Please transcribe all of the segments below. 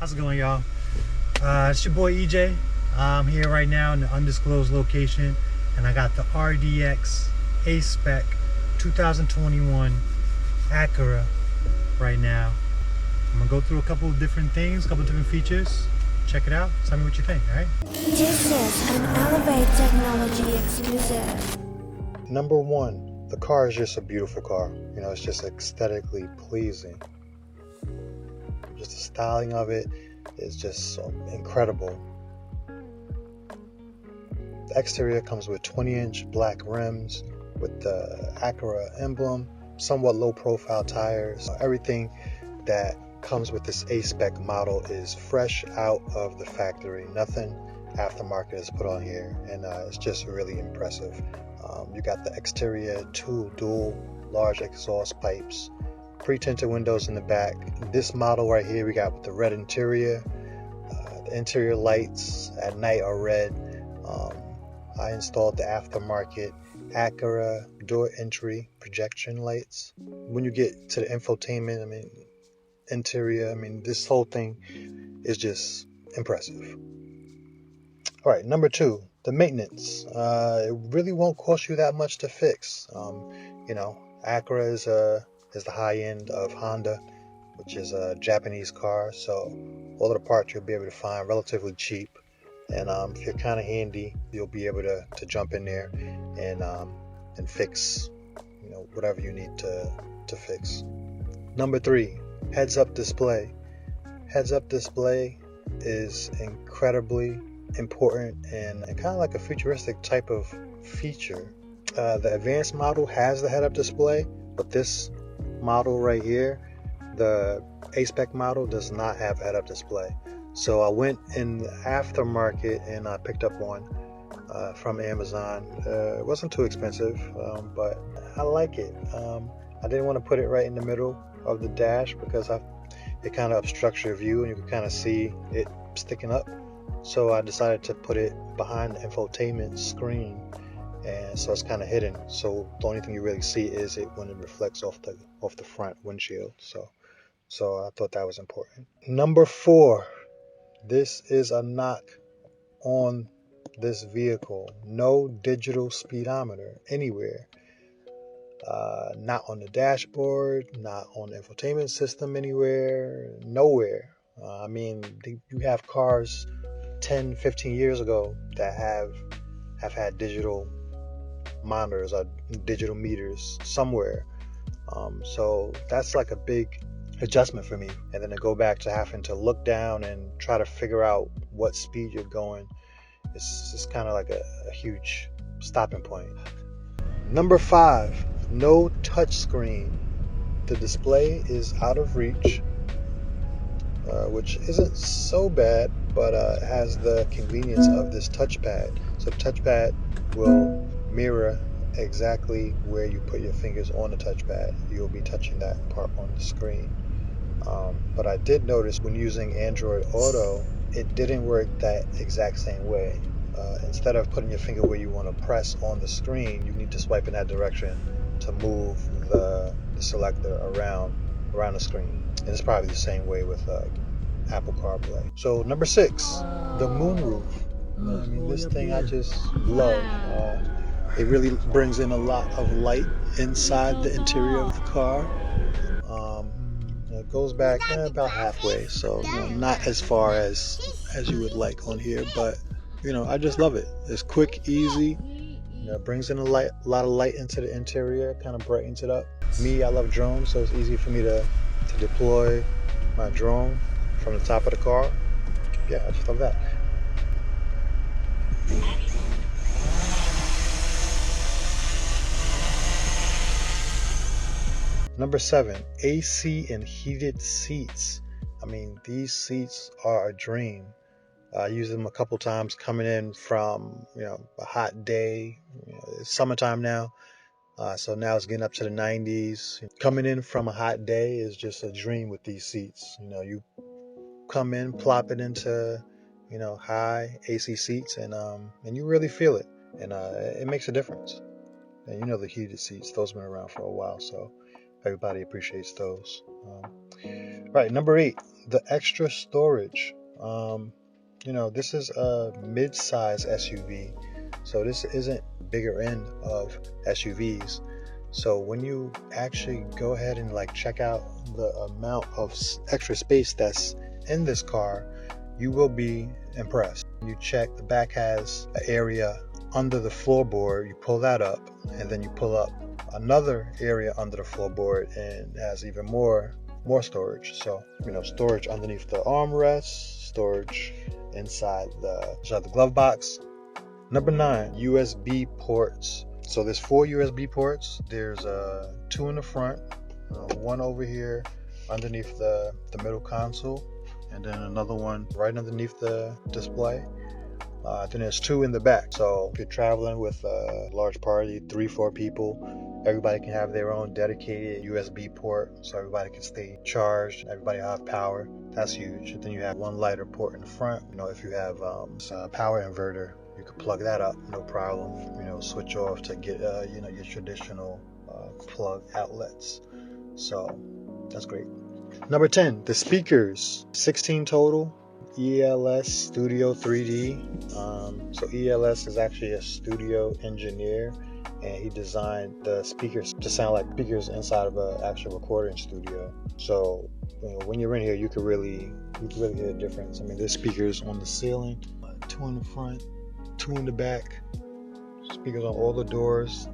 How's it going, y'all? It's your boy EJ. I'm here right now in the undisclosed location, and I got the RDX A-Spec 2021 Acura right now. I'm gonna go through a couple of different things, a couple of different features. Check it out. Tell me what you think, all right? This is an Elevate Technology exclusive. Number one, the car is just a beautiful car. You know, it's just aesthetically pleasing. Just the styling of it is just so incredible. The exterior comes with 20-inch black rims with the Acura emblem, somewhat low-profile tires. Everything that comes with this A-Spec model is fresh out of the factory. Nothing aftermarket is put on here, and it's just really impressive. You got the exterior, two dual large exhaust pipes, pre-tinted windows in the back. This model right here we got with the red interior. The interior lights at night are red. I installed the aftermarket Acura door entry projection lights. When you get to the infotainment, interior, this whole thing is just impressive. All right, number two, the maintenance. It really won't cost you that much to fix. Acura is the high end of Honda, which is a Japanese car, so all of the parts you'll be able to find relatively cheap. And if you're kind of handy, you'll be able to jump in there and fix whatever you need to fix. Number three, heads-up display. Heads-up display is incredibly important and kind of like a futuristic type of feature. The advanced model has the head-up display, but this model right here, the A-Spec model, does not have head-up display. So I went in the aftermarket and I picked up one from Amazon. It wasn't too expensive, but I like it. I didn't want to put it right in the middle of the dash because it kind of obstructs your view and you can kind of see it sticking up. So I decided to put it behind the infotainment screen, and so it's kind of hidden. So the only thing you really see is it when it reflects off the front windshield. So I thought that was important. Number four, this is a knock on this vehicle. No digital speedometer anywhere. Not on the dashboard, not on the infotainment system anywhere, nowhere. You have cars 10, 15 years ago that have had digital monitors or digital meters somewhere. So that's like a big adjustment for me. And then to go back to having to look down and try to figure out what speed you're going, it's just kind of like a huge stopping point. Number five, no touch screen. The display is out of reach, which isn't so bad, but it has the convenience of this touchpad. So the touchpad will mirror exactly where you put your fingers on the touchpad. You'll be touching that part on the screen. But I did notice when using Android Auto, it didn't work that exact same way. Instead of putting your finger where you want to press on the screen, you need to swipe in that direction to move the selector around the screen. And it's probably the same way with Apple CarPlay. So number six, the moonroof. This thing I just love. It really brings in a lot of light inside the interior of the car. It goes back about halfway, so not as far as you would like on here, but I just love it. It's quick, easy. It brings in a lot of light into the interior, kind of brightens it up. I love drones, so it's easy for me to deploy my drone from the top of the car. Yeah, I just love that. Number seven, AC and heated seats. These seats are a dream. I used them a couple times coming in from a hot day. It's summertime now, so now it's getting up to the 90s. Coming in from a hot day is just a dream with these seats. You come in, plop it into high AC seats, and you really feel it, and it makes a difference. And the heated seats, those have been around for a while, so Everybody appreciates those. Right, number 8, the extra storage. This is a mid-size SUV, so this isn't bigger end of SUVs. So when you actually go ahead and check out the amount of extra space that's in this car, you will be impressed. You check, the back has an area under the floorboard. You pull that up, and then you pull up another area under the floorboard, and it has even more storage. So storage underneath the armrest, storage inside the glove box. Number 9, USB ports. So there's 4 USB ports. There's 2 in the front, 1 over here underneath the middle console, and then another one right underneath the display. Then there's 2 in the back. So if you're traveling with a large party, 3-4 people, everybody can have their own dedicated USB port, so everybody can stay charged, everybody have power. That's huge. And then you have 1 lighter port in the front. If you have a power inverter, you can plug that up, no problem. Switch off to get your traditional plug outlets. So that's great. Number 10, the speakers. 16 total. ELS Studio 3D. So ELS is actually a studio engineer, and he designed the speakers to sound like speakers inside of an actual recording studio. So when you're in here, you can really hear the difference. There's speakers on the ceiling, 2 in the front, 2 in the back, speakers on all the doors,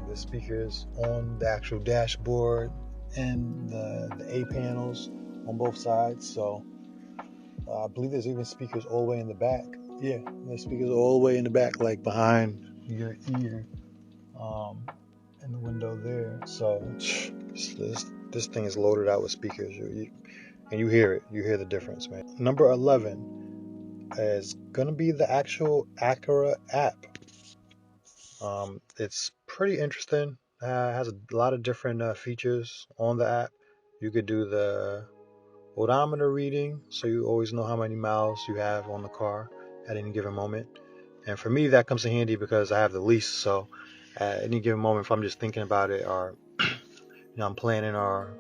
the speakers on the actual dashboard, and the A panels on both sides. So I believe there's even speakers all the way in the back. Yeah, there's speakers all the way in the back, like behind your ear, in the window there. So this thing is loaded out with speakers, and you hear it. You hear the difference, man. Number 11 is gonna be the actual Acura app. It's pretty interesting. Has a lot of different features on the app. You could do the odometer reading, so you always know how many miles you have on the car at any given moment. And for me, that comes in handy because I have the lease. So at any given moment, if I'm just thinking about it, or I'm planning or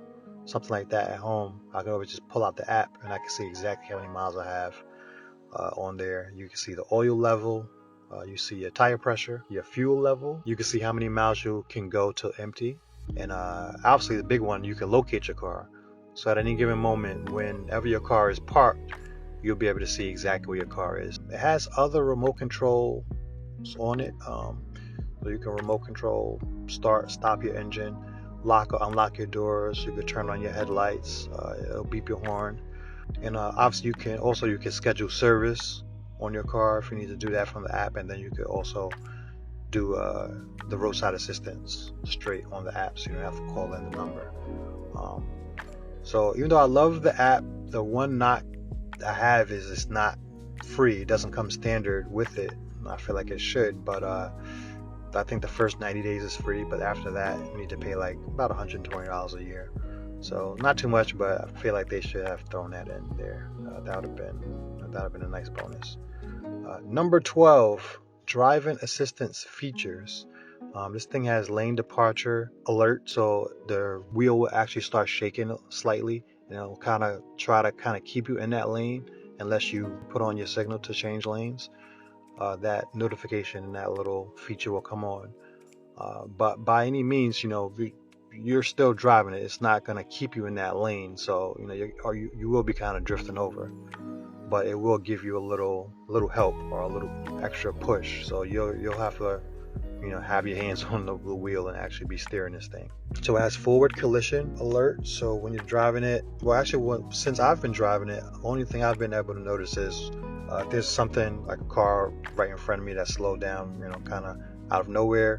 something like that at home, I can always just pull out the app and I can see exactly how many miles I have on there. You can see the oil level. You see your tire pressure, your fuel level. You can see how many miles you can go till empty. And obviously the big one, you can locate your car. So at any given moment, whenever your car is parked, you'll be able to see exactly where your car is. It has other remote controls on it. So you can remote control, start, stop your engine, lock or unlock your doors. You can turn on your headlights. It'll beep your horn. And obviously you can schedule service on your car if you need to do that from the app. And then you could also do the roadside assistance straight on the app, so you don't have to call in the number. So even though I love the app, the one knock I have is it's not free. It doesn't come standard with it. I feel like it should, but I think the first 90 days is free, but after that you need to pay like about $120 a year. So not too much, but I feel like they should have thrown that in there. That would have been a nice bonus. Number 12, driving assistance features. This thing has lane departure alert, so the wheel will actually start shaking slightly, and it'll try to keep you in that lane unless you put on your signal to change lanes. That notification and that little feature will come on. But by any means, you're still driving it. It's not going to keep you in that lane, so you will be kind of drifting over. But it will give you a little help or a little extra push. So you'll have to have your hands on the wheel and actually be steering this thing. So it has forward collision alert. So when you're driving it, since I've been driving it, the only thing I've been able to notice is if there's something like a car right in front of me that slowed down, kind of out of nowhere,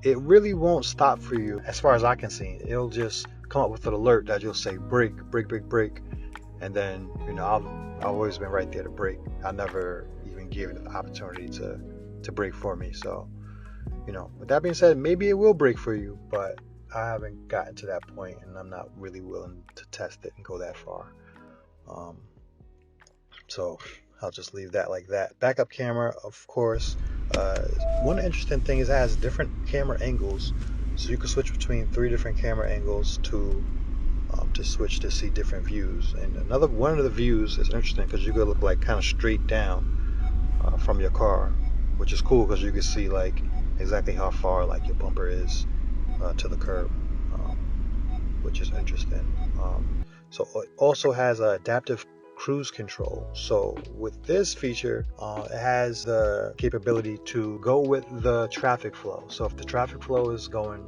it really won't stop for you as far as I can see. It'll just come up with an alert that you'll say brake, brake, brake, brake, and then I've always been right there to brake. I never even gave it the opportunity to brake for me. So with that being said, maybe it will brake for you, but I haven't gotten to that point, and I'm not really willing to test it and go that far. So I'll just leave that like that. Backup camera, of course. One interesting thing is it has different camera angles. So you can switch between 3 different camera angles to switch to see different views. And one of the views is interesting because you could look like kind of straight down from your car, which is cool because you can see like exactly how far like your bumper is to the curb, which is interesting. So it also has adaptive cruise control. So with this feature, it has the capability to go with the traffic flow. So if the traffic flow is going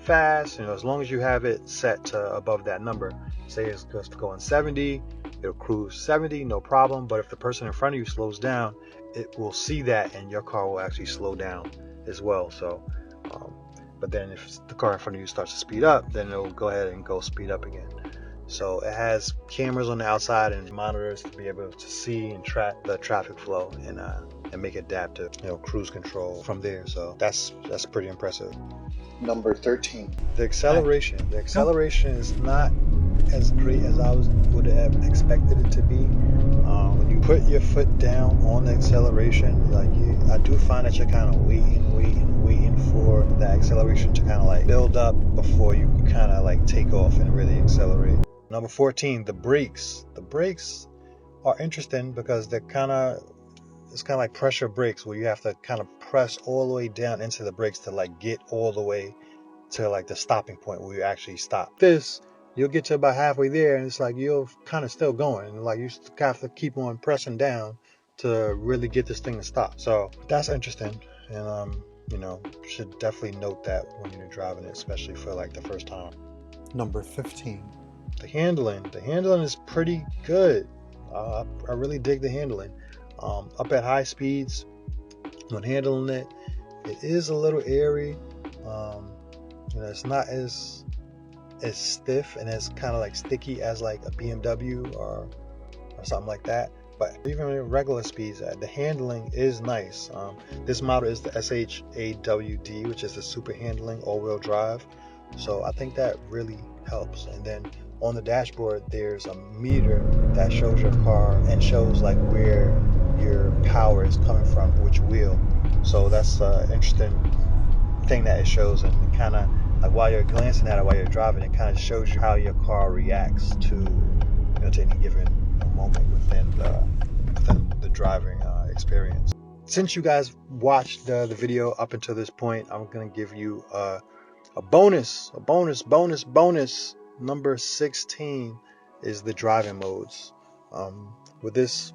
fast, as long as you have it set to above that number, say it's just going 70, it'll cruise 70, no problem. But if the person in front of you slows down, it will see that and your car will actually slow down as well. So but then if the car in front of you starts to speed up, then it'll go ahead and go speed up again. So it has cameras on the outside and monitors to be able to see and track the traffic flow and make adaptive, cruise control from there. So that's pretty impressive. Number 13, the acceleration. The acceleration is not as great as I would have expected it to be. When you put your foot down on the acceleration, I do find that you're kind of waiting for that acceleration to kind of like build up before you kind of like take off and really accelerate. Number 14, the brakes. The brakes are interesting because it's kind of like pressure brakes where you have to kind of press all the way down into the brakes to like get all the way to like the stopping point where you actually stop. This, you'll get to about halfway there and it's like you're kind of still going, and like you have to keep on pressing down to really get this thing to stop. So that's interesting, and should definitely note that when you're driving it, especially for like the first time. Number 15, the handling. The handling is pretty good. I really dig the handling. Up at high speeds, when handling it, it is a little airy. It's not as stiff and as kind of like sticky as like a BMW or something like that. But even at regular speeds, the handling is nice. This model is the SH-AWD, which is the super handling all-wheel drive. So I think that really helps. And then on the dashboard, there's a meter that shows your car and shows like where your power is coming from, which wheel. So that's an interesting thing that it shows, and kind of like while you're glancing at it while you're driving, it kind of shows you how your car reacts to to any given moment within the driving experience. Since you guys watched the video up until this point, I'm gonna give you a bonus. Number 16 is the driving modes. With this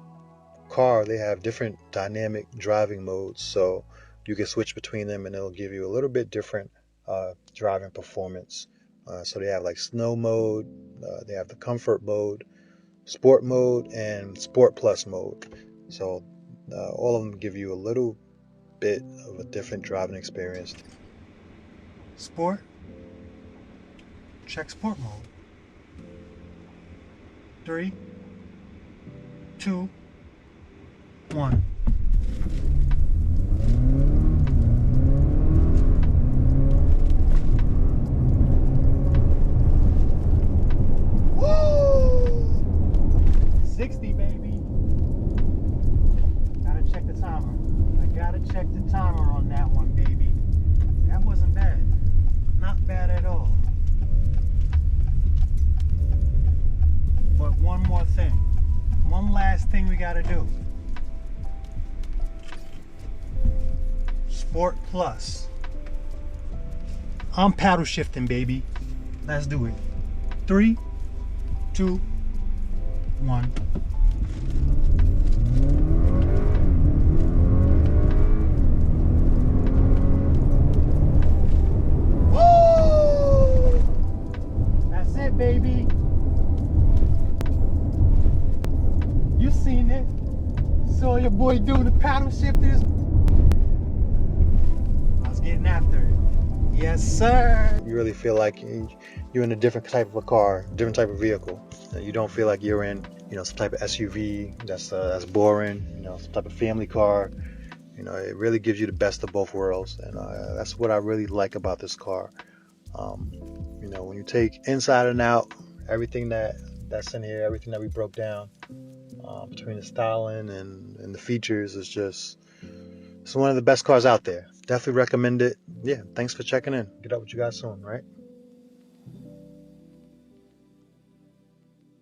car, they have different dynamic driving modes, so you can switch between them and it'll give you a little bit different driving performance. So they have like snow mode, they have the comfort mode, sport mode, and sport plus mode. So all of them give you a little bit of a different driving experience. Sport. Check sport mode. 3, 2, 1. Woo! 60, baby. Gotta check the timer. I gotta check the timer on that one, baby. That wasn't bad. Not bad at all. But one more thing. One last thing we gotta do. Sport Plus. I'm paddle shifting, baby. Let's do it. 3, 2, 1. Woo! That's it, baby. You seen it. Saw your boy doing the paddle shifters. I was getting after it. Yes, sir. You really feel like you're in a different type of a car, different type of vehicle. You don't feel like you're in, some type of SUV that's boring, some type of family car. It really gives you the best of both worlds, and that's what I really like about this car. When you take inside and out, everything that's in here, everything that we broke down, between the styling and the features, it's one of the best cars out there. Definitely recommend it. Yeah, thanks for checking in. Get up with you guys soon, right?